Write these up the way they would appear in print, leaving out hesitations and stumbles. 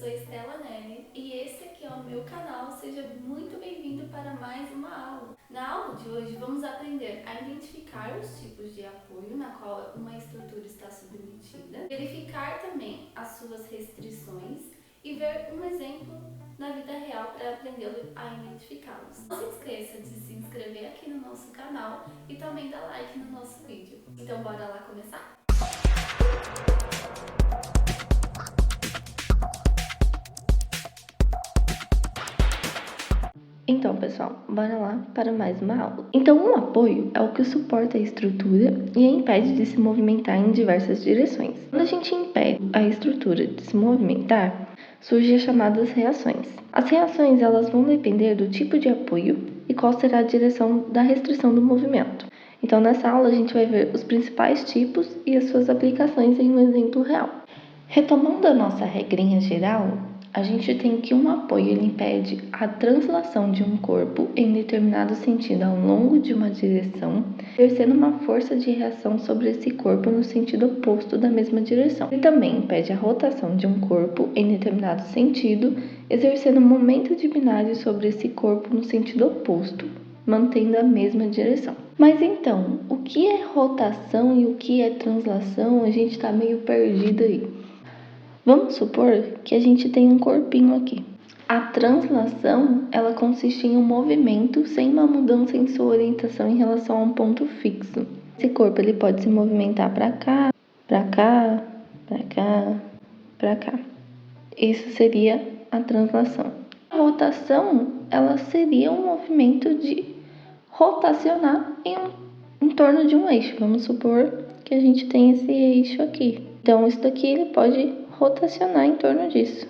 sou Estela Nelly e esse aqui é o meu canal. Seja muito bem-vindo para mais uma aula. Na aula de hoje vamos aprender a identificar os tipos de apoio na qual uma estrutura está submetida, verificar também as suas restrições e ver um exemplo na vida real para aprender a identificá-los. Não se esqueça de se inscrever aqui no nosso canal e também dar like no nosso vídeo. Então bora lá começar? Então, pessoal, bora lá para mais uma aula. Então, um apoio é o que suporta a estrutura e a impede de se movimentar em diversas direções. Quando a gente impede a estrutura de se movimentar, surgem as chamadas reações. As reações, elas vão depender do tipo de apoio e qual será a direção da restrição do movimento. Então, nessa aula, a gente vai ver os principais tipos e as suas aplicações em um exemplo real. Retomando a nossa regrinha geral, a gente tem que um apoio ele impede a translação de um corpo em determinado sentido ao longo de uma direção, exercendo uma força de reação sobre esse corpo no sentido oposto da mesma direção. Ele também impede a rotação de um corpo em determinado sentido, exercendo um momento de binário sobre esse corpo no sentido oposto, mantendo a mesma direção. Mas então, o que é rotação e o que é translação? A gente está meio perdido aí. Vamos supor que a gente tem um corpinho aqui. A translação, ela consiste em um movimento sem uma mudança em sua orientação em relação a um ponto fixo. Esse corpo ele pode se movimentar para cá, para cá, para cá, para cá. Isso seria a translação. A rotação, ela seria um movimento de rotacionar em torno de um eixo. Vamos supor que a gente tem esse eixo aqui. Então, isso daqui ele pode rotacionar em torno disso.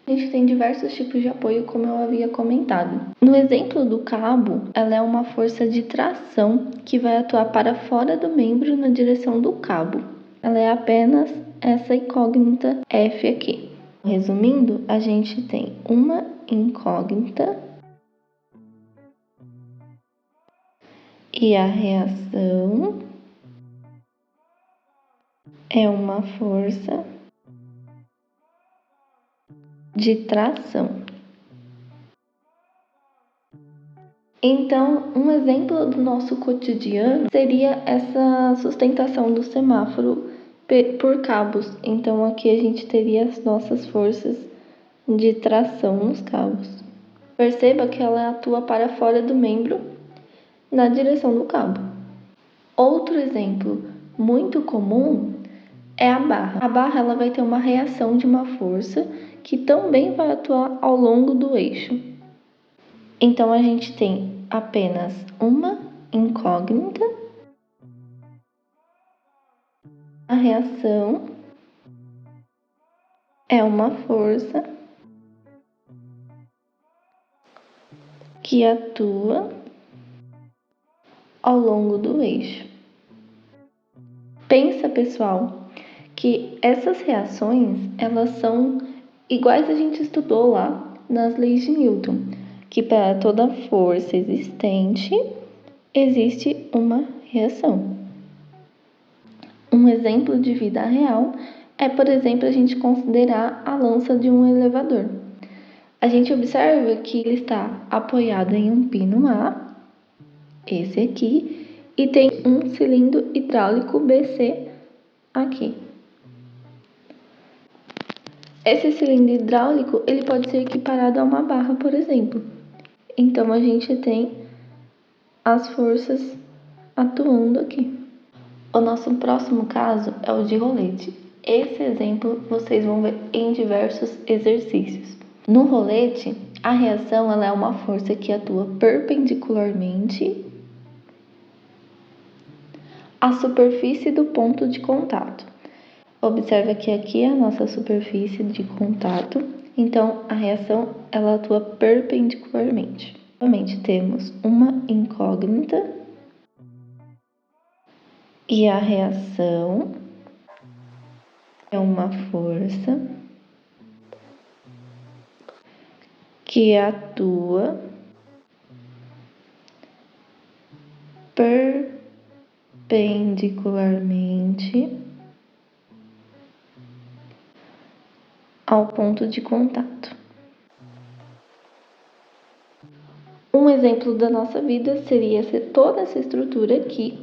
A gente tem diversos tipos de apoio, como eu havia comentado. No exemplo do cabo, ela é uma força de tração que vai atuar para fora do membro na direção do cabo. Ela é apenas essa incógnita F aqui. Resumindo, a gente tem uma incógnita e a reação é uma força de tração. Então, um exemplo do nosso cotidiano seria essa sustentação do semáforo por cabos. Então, aqui a gente teria as nossas forças de tração nos cabos. Perceba que ela atua para fora do membro na direção do cabo. Outro exemplo muito comum é a barra. A barra ela vai ter uma reação de uma força que também vai atuar ao longo do eixo. Então, a gente tem apenas uma incógnita, a reação é uma força que atua ao longo do eixo. Pensa, pessoal, que essas reações, elas são iguais a gente estudou lá nas leis de Newton, que para toda força existente existe uma reação. Um exemplo de vida real é, por exemplo, a gente considerar a lança de um elevador. A gente observa que ele está apoiado em um pino A, esse aqui, e tem um cilindro hidráulico BC aqui. Esse cilindro hidráulico ele pode ser equiparado a uma barra, por exemplo. Então, a gente tem as forças atuando aqui. O nosso próximo caso é o de rolete. Esse exemplo vocês vão ver em diversos exercícios. No rolete, a reação ela é uma força que atua perpendicularmente à superfície do ponto de contato. Observa que aqui é a nossa superfície de contato, então a reação ela atua perpendicularmente. Novamente temos uma incógnita e a reação é uma força que atua perpendicularmente ao ponto de contato. Um exemplo da nossa vida seria toda essa estrutura aqui,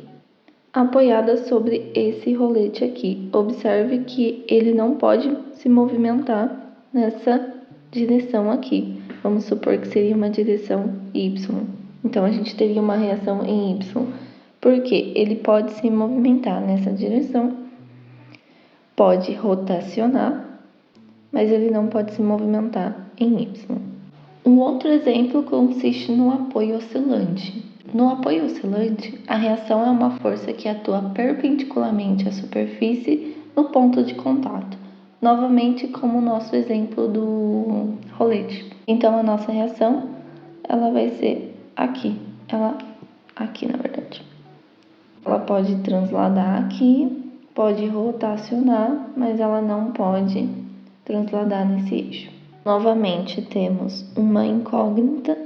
apoiada sobre esse rolete aqui. Observe que ele não pode se movimentar nessa direção aqui. Vamos supor que seria uma direção Y. Então, a gente teria uma reação em Y, porque ele pode se movimentar nessa direção, pode rotacionar, mas ele não pode se movimentar em Y. Um outro exemplo consiste no apoio oscilante. No apoio oscilante, a reação é uma força que atua perpendicularmente à superfície no ponto de contato, novamente como o nosso exemplo do rolete. Então, a nossa reação, ela vai ser aqui, aqui na verdade. Ela pode transladar aqui, pode rotacionar, mas ela não pode transladar nesse eixo. Novamente, temos uma incógnita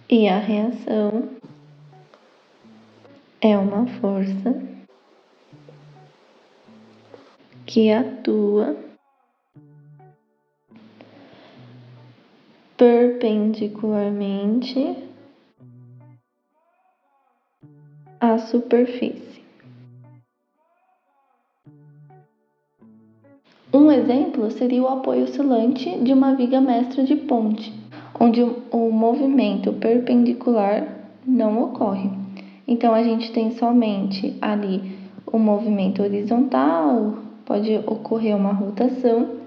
e a reação é uma força que atua perpendicularmente à superfície. Um exemplo seria o apoio oscilante de uma viga mestra de ponte, onde o movimento perpendicular não ocorre. Então, a gente tem somente ali o movimento horizontal, pode ocorrer uma rotação.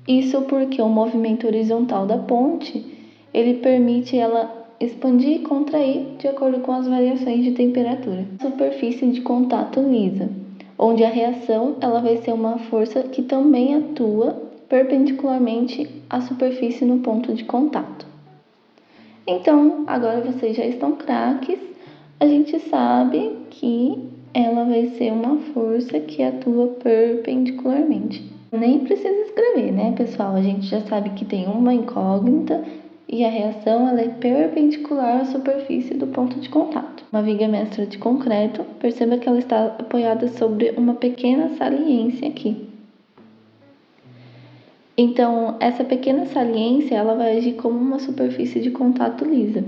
Isso porque o movimento horizontal da ponte, ele permite ela expandir e contrair de acordo com as variações de temperatura. Superfície de contato lisa, onde a reação ela vai ser uma força que também atua perpendicularmente à superfície no ponto de contato. Então, agora vocês já estão craques, a gente sabe que ela vai ser uma força que atua perpendicularmente. Nem precisa escrever, né, pessoal? A gente já sabe que tem uma incógnita e a reação ela é perpendicular à superfície do ponto de contato. Uma viga mestra de concreto, perceba que ela está apoiada sobre uma pequena saliência aqui. Então, essa pequena saliência ela vai agir como uma superfície de contato lisa.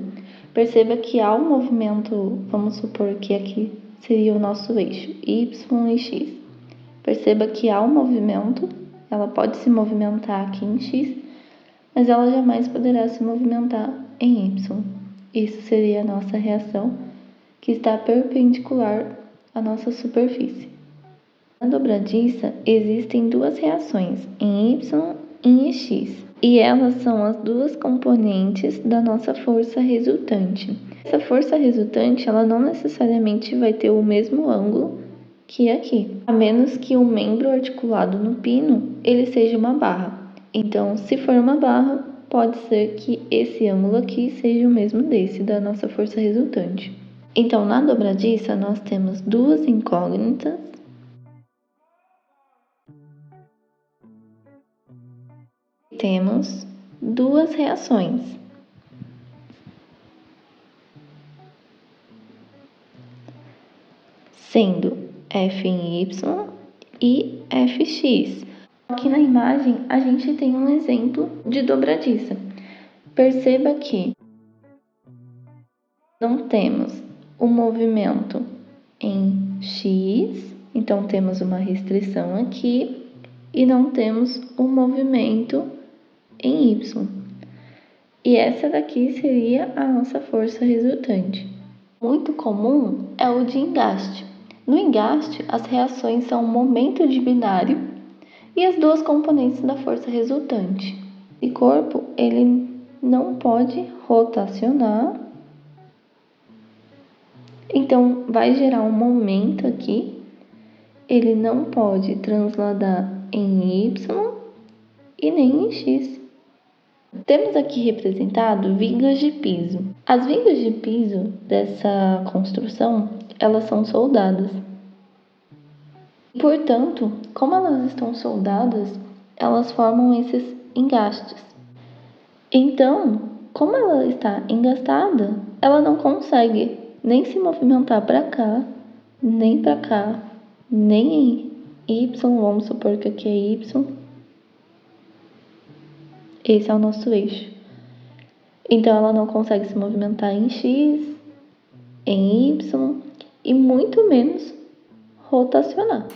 Perceba que há um movimento, vamos supor que aqui seria o nosso eixo, Y e X. Perceba que há um movimento, ela pode se movimentar aqui em X, mas ela jamais poderá se movimentar em Y. Isso seria a nossa reação, que está perpendicular à nossa superfície. Na dobradiça, existem duas reações, em Y e em X, e elas são as duas componentes da nossa força resultante. Essa força resultante, ela não necessariamente vai ter o mesmo ângulo que aqui, a menos que o membro articulado no pino, ele seja uma barra. Então, se for uma barra, pode ser que esse ângulo aqui seja o mesmo desse, da nossa força resultante. Então, na dobradiça, nós temos duas incógnitas e temos duas reações. Sendo F em Y e Fx. Aqui na imagem, a gente tem um exemplo de dobradiça. Perceba que não temos o movimento em X, então temos uma restrição aqui, e não temos o movimento em Y. E essa daqui seria a nossa força resultante. Muito comum é o de engaste. No engaste, as reações são o momento de binário e as duas componentes da força resultante. Esse corpo, ele não pode rotacionar, então vai gerar um momento aqui, ele não pode transladar em Y e nem em X. Temos aqui representado vigas de piso. As vigas de piso dessa construção, elas são soldadas. Portanto, como elas estão soldadas, elas formam esses engastes. Então, como ela está engastada, ela não consegue nem se movimentar para cá, nem para cá, nem Y, vamos supor que aqui é Y. Esse é o nosso eixo. Então, ela não consegue se movimentar em X, em Y e muito menos rotacionar.